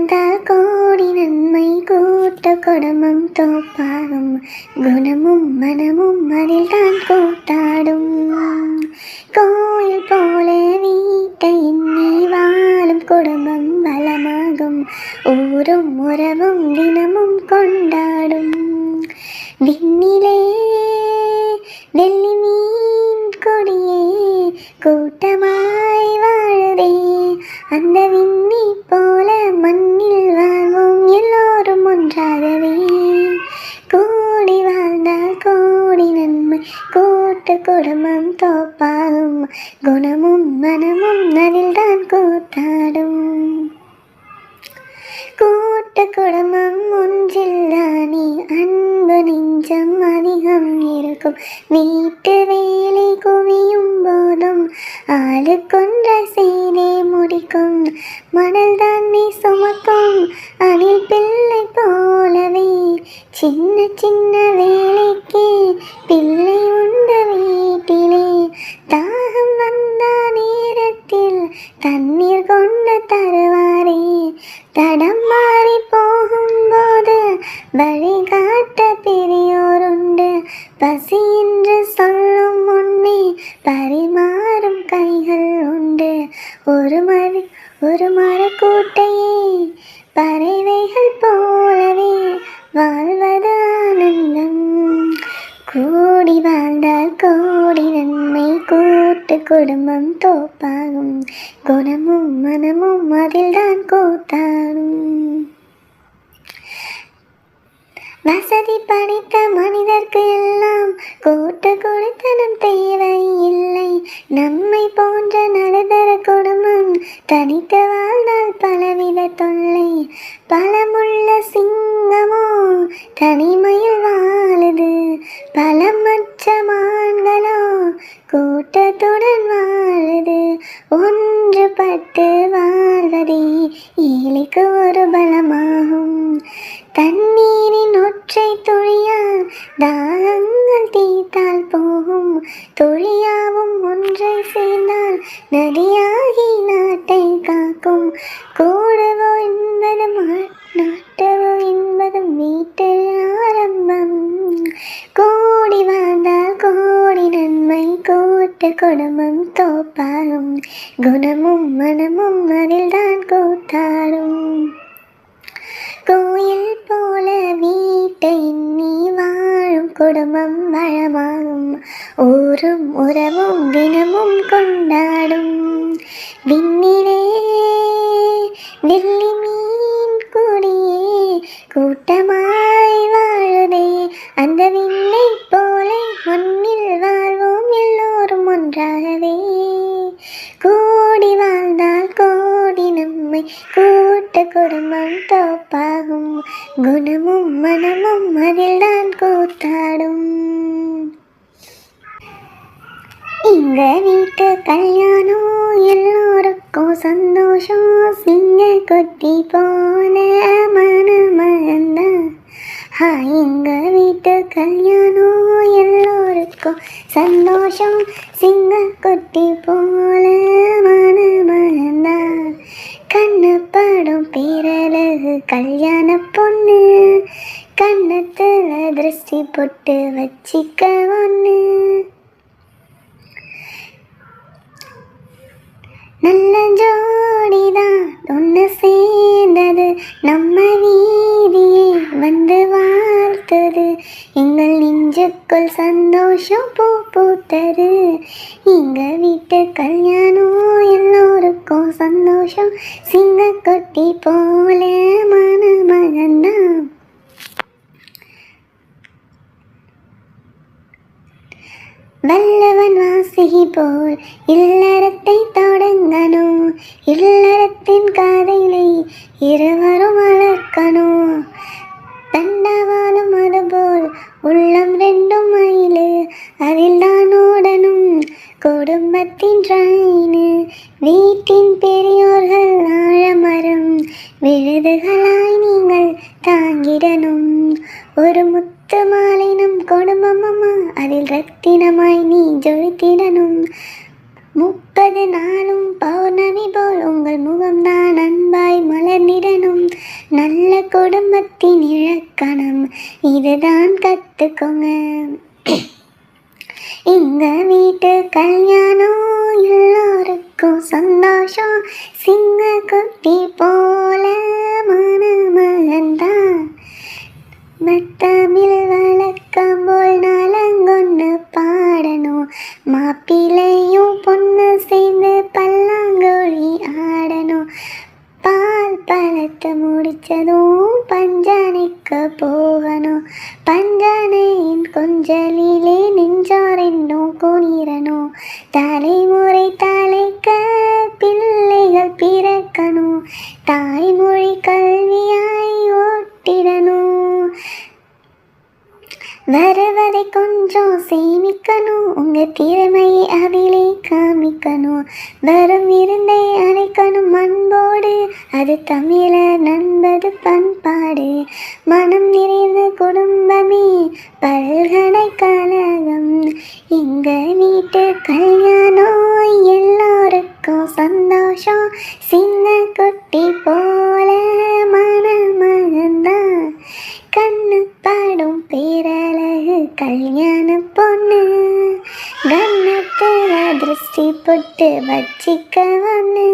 வாழ்ந்தால் கோடி நன்மை கூட்ட குடும்பம் தோப்பாகும் குணமும் மனமும் அதில் தான் கூத்தாடும் கோயில் போல வீட்டை எண்ணி வாழும் குடும்பம் வளமாகும் ஊரும் உறவும் தினமும் கொண்டாடும் விண்ணிலே வெள்ளி மீன் கொடியே கூட்டமாய் வாழுதே அந்த விண்ணி போல மண்ணில் வாழ்வோம் எல்லோரும் ஒன்றாகவே கூடி வாழ்ந்தால் கோடி நன்மை கூட்டு குடும்பம் தோப்பாகும் குணமும் மனமும் அதில் தான் கூத்தாடும் கூட்டு குடும்பம் ஒன்றில் தானே அன்பு நெஞ்சம் அதிகம் இருக்கும் வீட்டு வேலை குவியும் போதும் ஆளுக்கொன்றை செய்தே முடிக்கும் மணல் தானே சுமக்கும் அணில் பிள்ளை போலவே சின்ன சின்ன வேலைக்கு பிள்ளை உண்ட வீட்டிலே தாகம் வந்த நேரத்தில் தண்ணீர் கொண்டு தருவாரே தடம் மாறி போகும்போது வழிகாட்ட பெரியோருண்டு பசி என்று சொல்லும் முன்னே பரிமாறும் கைகள் உண்டு ஒரு மரக்கூட்டையே பறவைகள் போலவே வாழ்வது ஆனந்தம் கூடி வாழ்ந்தால் கோடி நன்மை கூட்டு குடும்பம் தோப்பாகும் குணமும் மனமும் அதில் தான் கூத்தாடும் வசதி படைத்த மனிதர்க்கு எல்லாம் கூட்டு கொடுத்தனம் தேவை இல்லை நம்மை போன்ற நடுத்தர குடும்பம் தனித்து வாழ்ந்தால் பலவித தொல்லை பலமுள்ள சிங்கமோ தனிமையில் வாழுது பலமற்ற மான்களோ கூட்டத்துடன் வாழுது ஒன்றுபட்டு வாழ்வதே ஏழைக்கு ஒரு பலமாகும் தண்ணீரின் ஒற்றை துளியால் தாகங்கள் தீர்த்தால் போகும் துளியாவும் ஒன்றை சேர்ந்தால் நதியாகி நாட்டை காக்கும் கூடவோ என்பது நாட்டவோ என்பது வீட்டு ஆரம்பம் கோடி வாழ்ந்தால் கோடி நன்மை கூட்டு குடும்பம் தோப்பாகும் குணமும் மனமும் அதில் தான் கூத்தாடும் கோயில் போல வீட்டை எண்ணி வாழும் குடும்பம் வளமாகும் ஊரும் உறவும் தினமும் கொண்டாடும் விண்ணிலே வெள்ளி மீன் கொடியே கூட்டமாய் வாழுதே அந்த விண்ணை போல மண்ணில் வாழ்வோம் எல்லோரும் ஒன்றாகவே கூடி வாழ்ந்தால் கோடி நன்மை கூட்டு குடும்பம் தோப்பாகும் குணமும் மனமும் அதில் தான் கூத்தாடும் எங்க வீட்டு கல்யாணம் எல்லோருக்கும் சந்தோஷம் சிங்க கொட்டி போன மனமகந்தான் எங்க வீட்டு கல்யாணம் எல்லோருக்கும் சந்தோஷம் சிங்க கொட்டி போல மனமகந்தான் கண்ணு படம் பேரழகு கல்யாண பொண்ணு கண்ணத்துல திருஷ்டி போட்டு வச்சிக்க ஒன்று நல்ல ஜோடிதான் ஒன்று சேர்ந்தது நம்ம வீதியே வந்து வாழ்த்தது எங்கள் நெஞ்சுக்குள் சந்தோஷம் பூத்தது எங்க வீட்டு கல்யாணம் எல்லோருக்கும் சந்தோஷம் சிங்க கொட்டி போல மணமகன்தான் வல்லவன் வாசிகி போல் இல்லறத்தை தொடங்கணும் இல்லறத்தின் காதலை இருவரும் வளர்க்கணும் தண்டவாளம் அதுபோல் உள்ளம் ரெண்டும் மயிலு அதில் தான் ஓடணும் குடும்பத்தின் ட்ரெயின் வீட்டின் பெரியோர்கள் ஆழமரம் விழுதுகளாய் நீங்கள் தாங்கிடணும் ஒரு முத்து மாலை நம் குடும்பமம்மா அதில் ரத்தினமாய் நீ ஜொலித்திடணும் 30 30 நாளும் பௌர்ணமி போல் உங்கள் முகம்தான் அன்பாய் மலர்ந்திடணும். நல்ல குடும்பத்தின் இலக்கணம் இதுதான் கற்றுக்கோங்க. எங்க வீட்டு கல்யாணம் எல்லாருக்கும் சந்தோஷம். சிங்க குட்டி போல மணமகன்தான். தமிழ் வழக்கம் போல் நலங்கொன்று பாடணும். மாப்பிள்ளையும் பொண்ணு சேர்ந்து பல்லாங்குழி ஆடணும். பால் பழத்தை முடிச்சதும் பஞ்சானைக்கு போகணும். பஞ்சானையின் கொஞ்சலிலே நெஞ்சாரென்னும் குனிரணும். தலைமுறை தலைக்க பிள்ளைகள் பிறக்கணும். தாய்மொழி கல்வியாய் ஓட்டிடணும். வருவதை கொஞ்சம் சேமிக்கணும். உங்க திறமையை அதிலே காமிக்கணும். வரும் இருந்தை அணைக்கணும் அன்போடு. அது தமிழர் நண்பது பண்பாடு. மனம் நிறைந்த குடும்பமே பல்கலைக்கழகம். எங்க வீட்டு கல்யாணம் எல்லோருக்கும் சந்தோஷம். சின்ன குட்டி போல மணமகன்தான். கண்ணு படும் பேரழகு கல்யாண பொண்ணு. கண்ணத்துல திருஷ்டி போட்டு வச்சிக்க ஒன்று.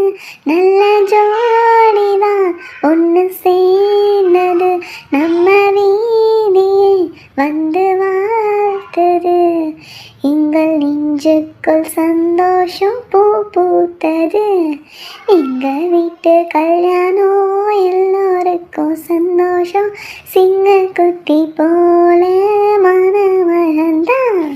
நல்ல ஜோடிதான் ஒன்று சேர்ந்தது. நம்ம வீதியை வந்து வாழ்த்தது. எங்கள் நெஞ்சுக்குள் சந்தோஷம் பூ பூத்தது. எங்க வீட்டு கல்யாணம் எல்லோருக்கும் சந்தோஷம். சிங்க குட்டி போல மணமகன்தான்.